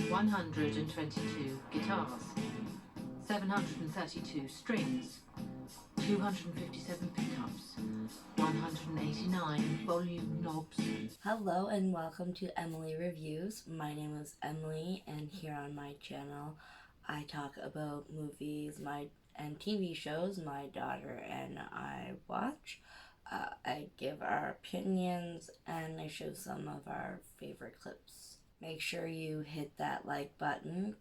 122 guitars, 732 strings, 257 pickups, 189 volume knobs. Hello and welcome to Emily Reviews. My name is Emily, and here on my channel I talk about movies and TV shows my daughter and I watch. I give our opinions and I show some of our favorite clips. Make sure you hit that like button,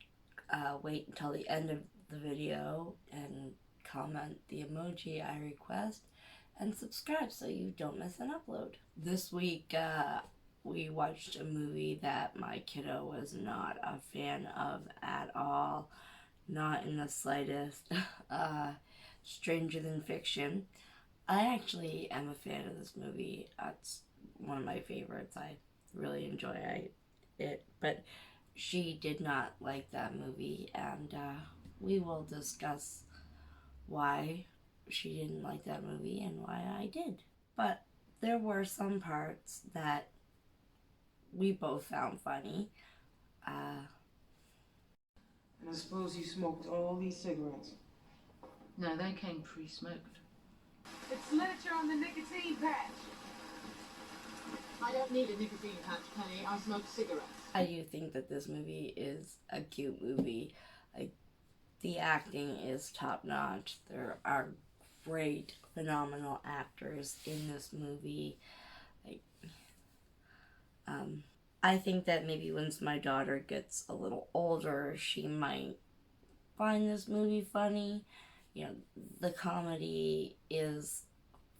wait until the end of the video and comment the emoji I request, and subscribe so you don't miss an upload. This week, we watched a movie that my kiddo was not a fan of at all, not in the slightest. Stranger Than Fiction. I actually am a fan of this movie. It's one of my favorites. I really enjoy it, but she did not like that movie, and we will discuss why she didn't like that movie and why I did. But there were some parts that we both found funny. And I suppose you smoked all these cigarettes. No, they came pre-smoked. It's literature on the nicotine patch. I don't need a nicotine patch, Penny. I smoke cigarettes. I do think that this movie is a cute movie. Like, the acting is top notch. There are great, phenomenal actors in this movie. I think that maybe once my daughter gets a little older, she might find this movie funny. You know, the comedy is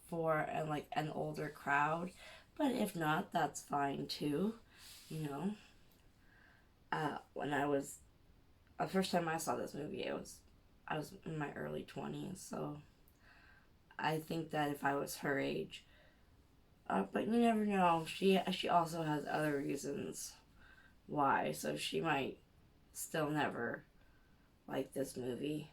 for an older crowd, but if not, that's fine too. You know, when I was the first time I saw this movie, I was in my early 20s, so I think that if I was her age, but you never know. She also has other reasons why, so she might still never like this movie.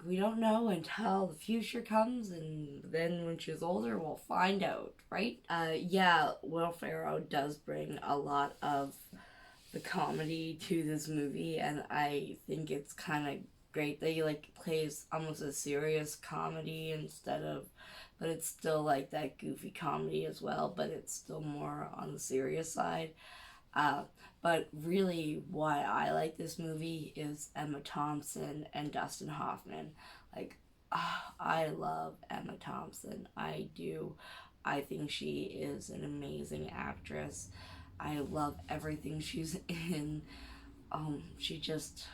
We don't know until the future comes, and then when she's older, we'll find out, right? Yeah, Will Ferrell does bring a lot of the comedy to this movie, and I think it's kind of great that he plays almost a serious comedy but it's still like that goofy comedy as well, but it's still more on the serious side. But really, why I like this movie is Emma Thompson and Dustin Hoffman. I love Emma Thompson. I do. I think she is an amazing actress. I love everything she's in. She just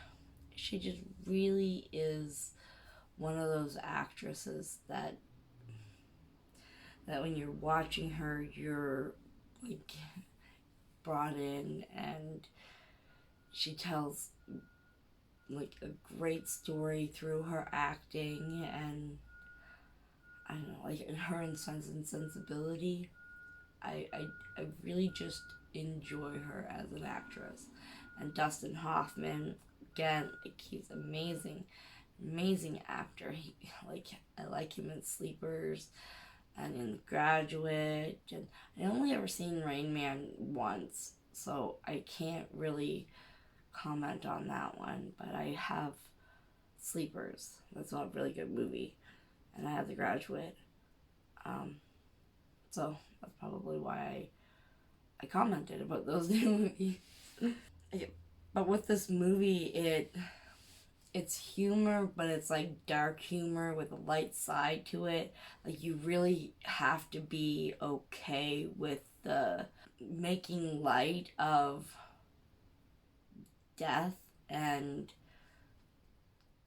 really is one of those actresses that when you're watching her, you're brought in, and she tells a great story through her acting, and I don't know, in her and Sense and Sensibility. I really just enjoy her as an actress. And Dustin Hoffman, again, he's amazing actor. I like him in Sleepers and in Graduate, and I only ever seen Rain Man once, so I can't really comment on that one, but I have Sleepers. That's a really good movie, and I have The Graduate. So that's probably why I commented about those two movies. But with this movie, it's humor, but it's dark humor with a light side to it. You really have to be okay with the making light of death and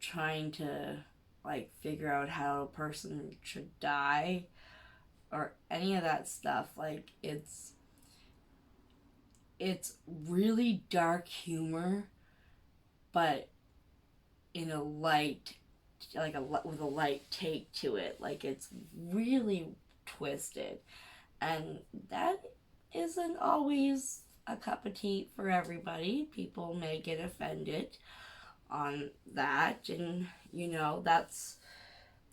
trying to figure out how a person should die or any of that stuff. It's really dark humor, but in a light, with a light take to it. It's really twisted, and that isn't always a cup of tea for everybody. People may get offended on that, and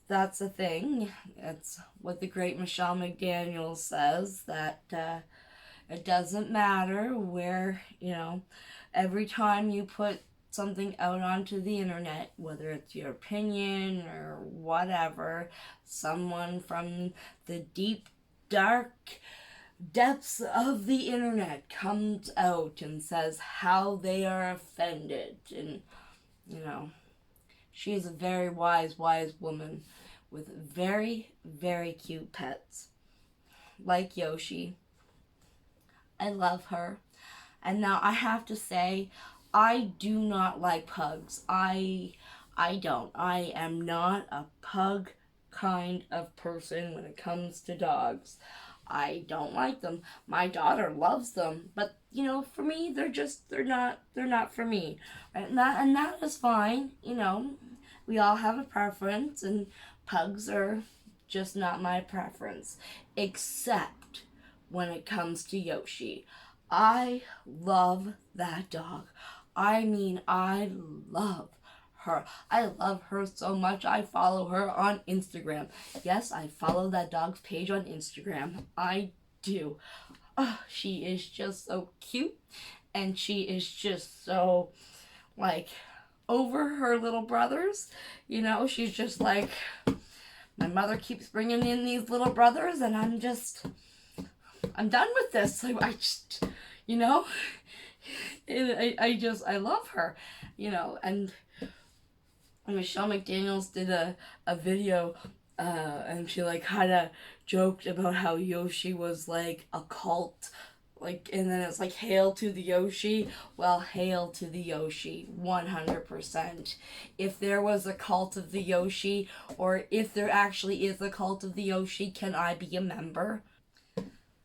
that's a thing. That's what the great Michelle McDaniel says, that It doesn't matter where, every time you put something out onto the internet, whether it's your opinion or whatever, someone from the deep, dark depths of the internet comes out and says how they are offended. And, she is a very wise woman with very, very cute pets. Like Yoshi. I love her. And now I have to say, I do not like pugs. I don't. I am not a pug kind of person when it comes to dogs. I don't like them. My daughter loves them, but for me, they're not for me. And that is fine. We all have a preference, and pugs are just not my preference, except when it comes to Yoshi. I love that dog. I mean, I love her. I love her so much. I follow her on Instagram. Yes, I follow that dog's page on Instagram. I do. Oh, she is just so cute, and she is just so, over her little brothers. She's just like, my mother keeps bringing in these little brothers, and I'm done with this. I just, I love her, and Michelle McDaniels did a video, and she kind of joked about how Yoshi was like a cult, and then it's hail to the Yoshi. Well, hail to the Yoshi, 100%. If there was a cult of the Yoshi, or if there actually is a cult of the Yoshi, can I be a member?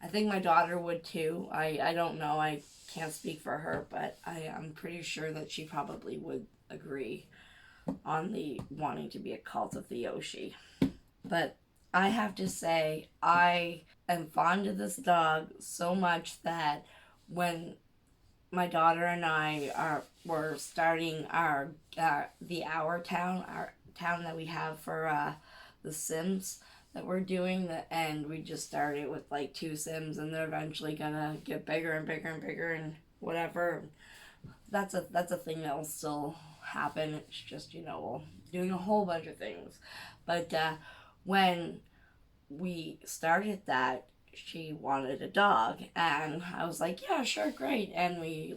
I think my daughter would too. I don't know. I can't speak for her, but I'm pretty sure that she probably would agree on the wanting to be a cult of the Yoshi. But I have to say, I am fond of this dog so much that when my daughter and I were starting our town that we have for the Sims that we're doing, and we just started with 2 Sims, and they're eventually gonna get bigger and bigger and bigger and whatever. That's a thing that'll still happen. It's just doing a whole bunch of things. But when we started that, she wanted a dog, and I was like, yeah, sure, great. And we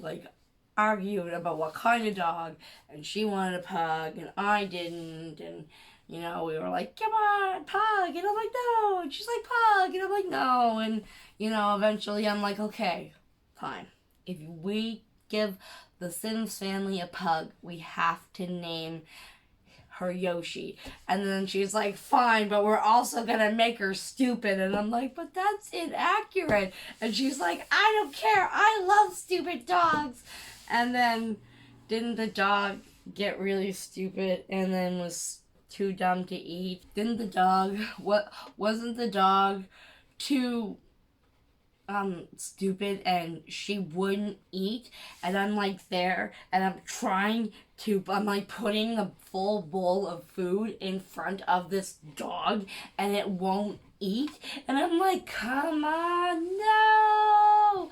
argued about what kind of dog, and she wanted a pug and I didn't, and we were like, come on, pug, and I'm like, no, and she's like, pug, and I'm like, no, and eventually I'm like, okay, fine, if we give the Sims family a pug, we have to name her Yoshi. And then she's like, fine, but we're also gonna make her stupid. And I'm like, but that's inaccurate. And she's like, I don't care, I love stupid dogs. And then didn't the dog get really stupid and then was too dumb to eat? Wasn't the dog too stupid and she wouldn't eat? And I'm there and I'm putting a full bowl of food in front of this dog and it won't eat, and I'm like, come on, no.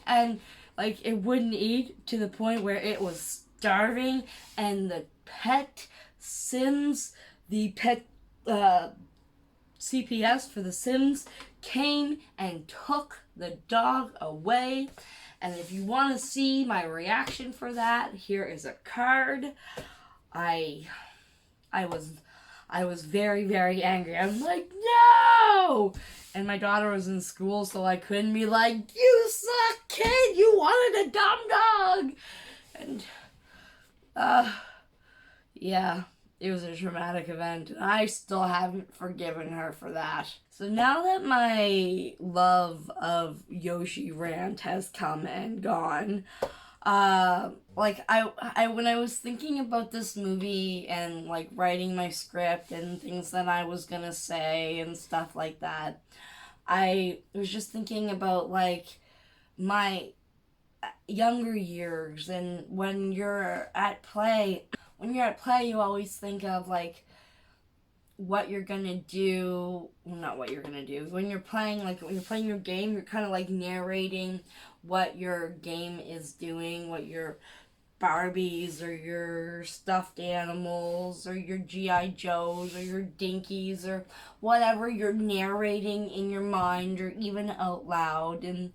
And it wouldn't eat to the point where it was starving, and the pet Sims, the pet CPS for the Sims came and took the dog away. And if you want to see my reaction for that, here is a card. I was very, very angry. I'm like, no! And my daughter was in school, so I couldn't be like, you suck, kid! You wanted a dumb dog! And, yeah, it was a traumatic event, and I still haven't forgiven her for that. So now that my love of Yoshi rant has come and gone, I when I was thinking about this movie and writing my script and things that I was gonna say and stuff like that, I was just thinking about my younger years, and when you're at play, you always think of what you're gonna do, well, not what you're gonna do, when you're playing, like, when you're playing your game, you're kind of, like, narrating what your game is doing, what your Barbies or your stuffed animals or your G.I. Joes or your Dinkies or whatever you're narrating in your mind or even out loud. And,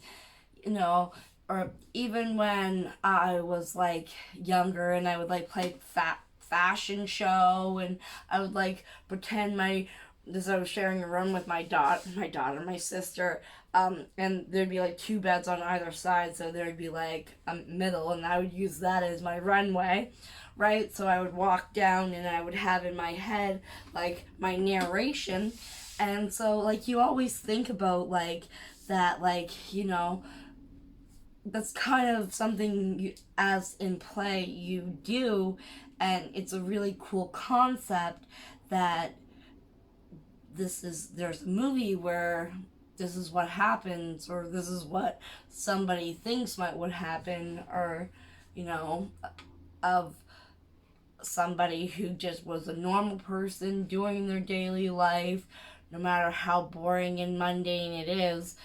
you know, or even when I was, like, younger and I would, like, play fashion show, and I would, like, pretend as I was sharing a room with my sister, and there'd be, like, two beds on either side, so there'd be, like, a middle, and I would use that as my runway, right? So I would walk down, and I would have in my head, like, my narration, and so, like, you always think about, like, that, like, you know, that's kind of something as in play you do, and it's a really cool concept that there's a movie where this is what happens, or this is what somebody thinks would happen, or, you know, of somebody who just was a normal person doing their daily life, no matter how boring and mundane it is,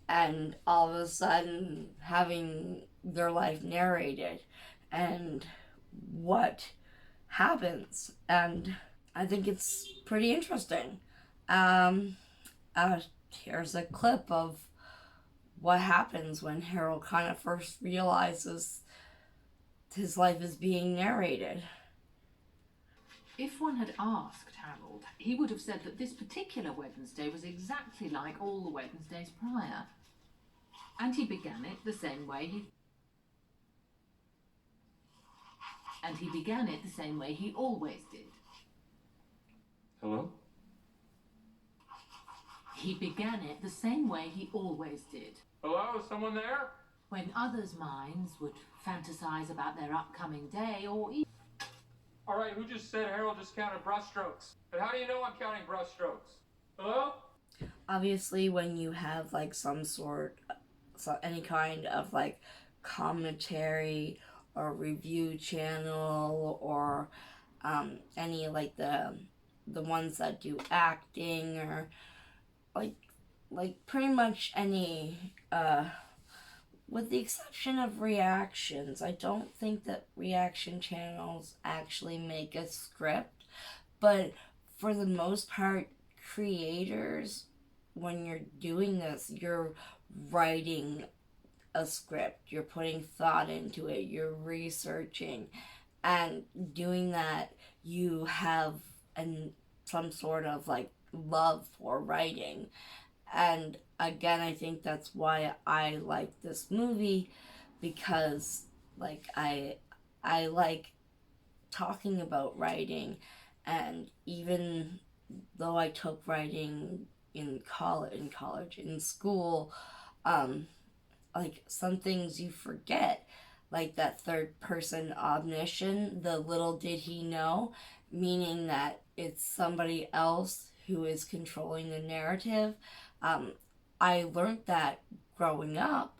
and all of a sudden having their life narrated and what happens. And I think it's pretty interesting. Here's a clip of what happens when Harold kind of first realizes his life is being narrated. If one had asked Harold, he would have said that this particular Wednesday was exactly like all the Wednesdays prior. And he began it the same way he always did. Hello? He began it the same way he always did. Hello? Is someone there? When others' minds would fantasize about their upcoming day, or even... All right, who just said Harold just counted brushstrokes? And how do you know I'm counting brushstrokes? Hello? Obviously, when you have, like, any kind of, like, commentary or review channel, or any, like, the ones that do acting, or like pretty much any, with the exception of reactions. I don't think that reaction channels actually make a script, but for the most part, creators, when you're doing this, you're writing a script, you're putting thought into it, you're researching, and doing that, you have some sort of, like, love for writing. And again, I think that's why I like this movie, because, like, I like talking about writing. And even though I took writing in school, like, some things you forget, like that third person omniscience, the little did he know, meaning that it's somebody else who is controlling the narrative. I learned that growing up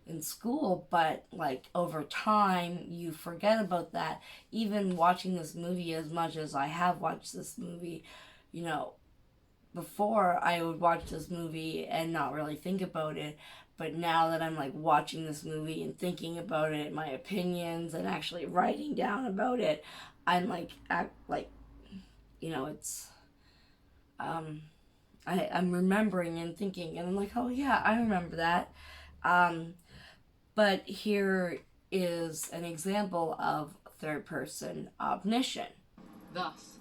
in school, but, like, over time you forget about that. Even watching this movie, as much as I have watched this movie, you know, before I would watch this movie and not really think about it, but now that I'm, like, watching this movie and thinking about it, my opinions, and actually writing down about it, I'm like, you know, it's, I'm remembering and thinking, and I'm like, oh yeah, I remember that. But here is an example of third person omniscience. Thus,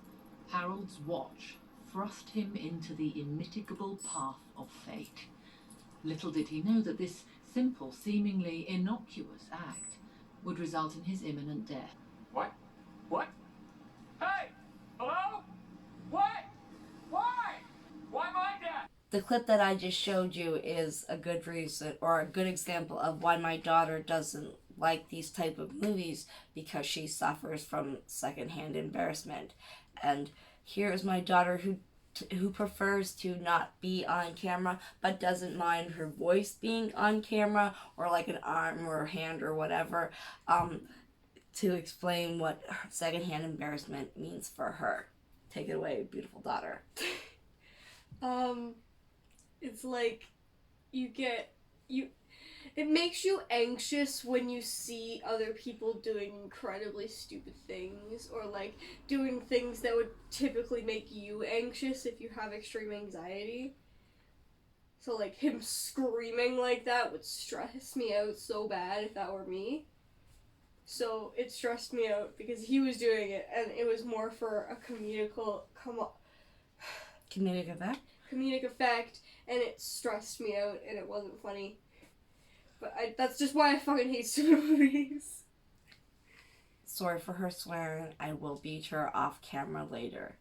Harold's watch thrust him into the immitigable path of fate. Little did he know that this simple, seemingly innocuous act would result in his imminent death. What? What? Hey! Hello? What? Why? Why my death? The clip that I just showed you is a good reason, or a good example of why my daughter doesn't like these type of movies, because she suffers from secondhand embarrassment. And here is my daughter who prefers to not be on camera, but doesn't mind her voice being on camera, or like an arm or a hand or whatever, to explain what secondhand embarrassment means for her. Take it away, beautiful daughter. It's like it makes you anxious when you see other people doing incredibly stupid things, or like doing things that would typically make you anxious if you have extreme anxiety. So like him screaming like that would stress me out so bad if that were me. So it stressed me out because he was doing it, and it was more for a comedic effect, and it stressed me out, and it wasn't funny. But that's just why I fucking hate stupid movies. Sorry for her swearing. I will beat her off camera later.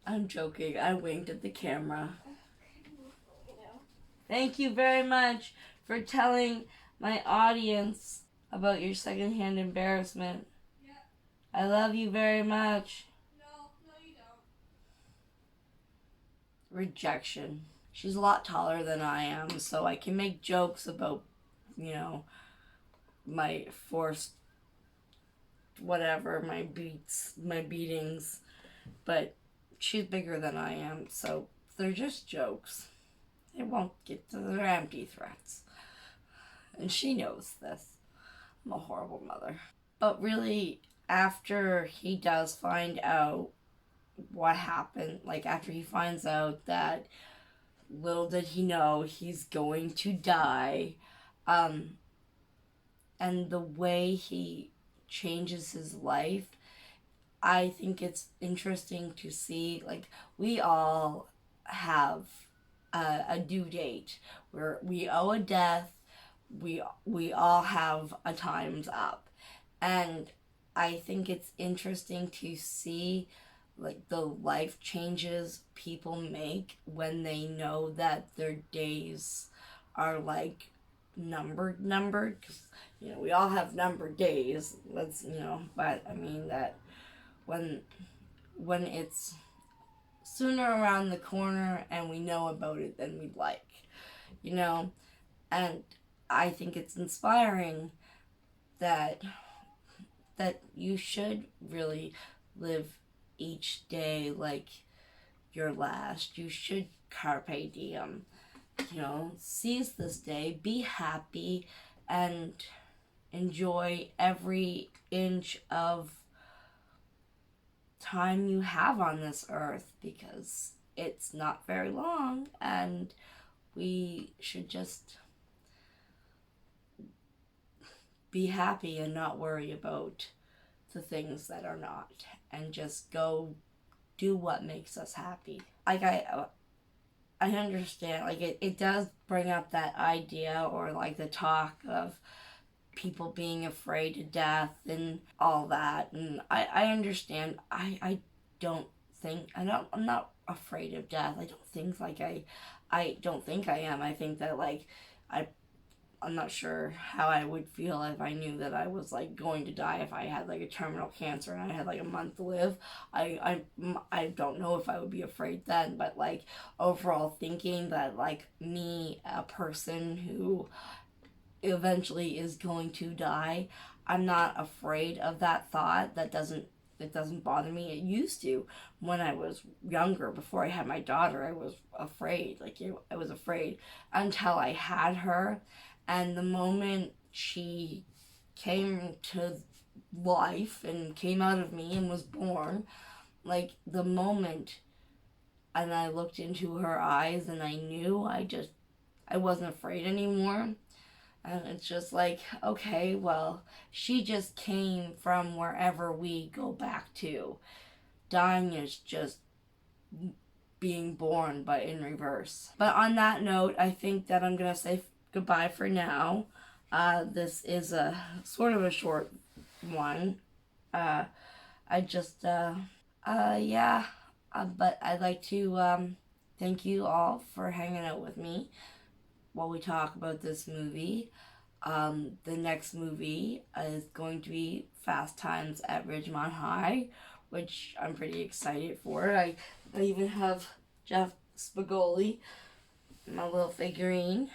I'm joking. I winked at the camera. Thank you very much for telling my audience about your secondhand embarrassment. Yeah. I love you very much. No, you don't. Rejection. She's a lot taller than I am, so I can make jokes about, my forced whatever, my beatings, but she's bigger than I am, so they're just jokes. They won't get to their empty threats. And she knows this. I'm a horrible mother. But really, after he does find out what happened, like after he finds out that little did he know he's going to die, and the way he changes his life, I think it's interesting to see, like, we all have a due date where we owe a death, we all have a time's up, and I think it's interesting to see like the life changes people make when they know that their days are like numbered, because we all have numbered days. Let's but I mean that when it's sooner around the corner and we know about it than we'd like, and I think it's inspiring that you should really live each day like your last. You should carpe diem, seize this day, be happy, and enjoy every inch of time you have on this earth, because it's not very long, and we should just be happy and not worry about the things that are not, and just go do what makes us happy. Like I understand, like it does bring up that idea, or like the talk of people being afraid to death and all that, and I understand. I'm not afraid of death. I don't think I am. I think that I'm not sure how I would feel if I knew that I was like going to die, if I had like a terminal cancer and I had like a month to live. I don't know if I would be afraid then, but like overall thinking that like me, a person who eventually is going to die, I'm not afraid of that thought. It doesn't bother me. It used to. When I was younger, before I had my daughter, I was afraid. I was afraid until I had her. And the moment she came to life and came out of me and was born, like the moment, and I looked into her eyes and I knew, I wasn't afraid anymore. And it's just like, okay, well, she just came from wherever we go back to. Dying is just being born, but in reverse. But on that note, I think that I'm going to say goodbye for now. This is a sort of a short one. But I'd like to thank you all for hanging out with me while we talk about this movie. The next movie is going to be Fast Times at Ridgemont High, which I'm pretty excited for. I even have Jeff Spigoli, my little figurine.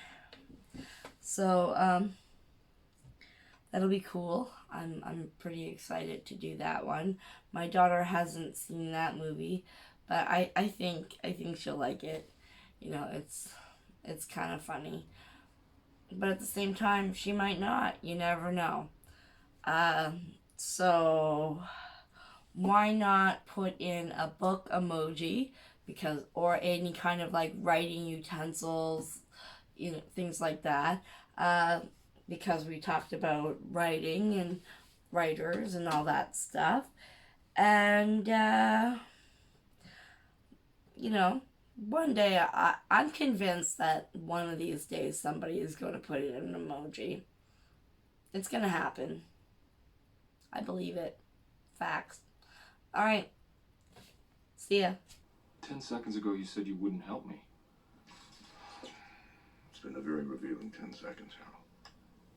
So, that'll be cool. I'm pretty excited to do that one. My daughter hasn't seen that movie, but I think she'll like it. You know, it's kind of funny. But at the same time, she might not. You never know. So why not put in a book emoji, because, or any kind of like writing utensils, you know, things like that, because we talked about writing and writers and all that stuff. And you know, one day I'm convinced that one of these days somebody is going to put in an emoji. It's going to happen. I believe it. Facts. All right. See ya. 10 seconds ago, you said you wouldn't help me. It's been a very revealing 10 seconds, Harold.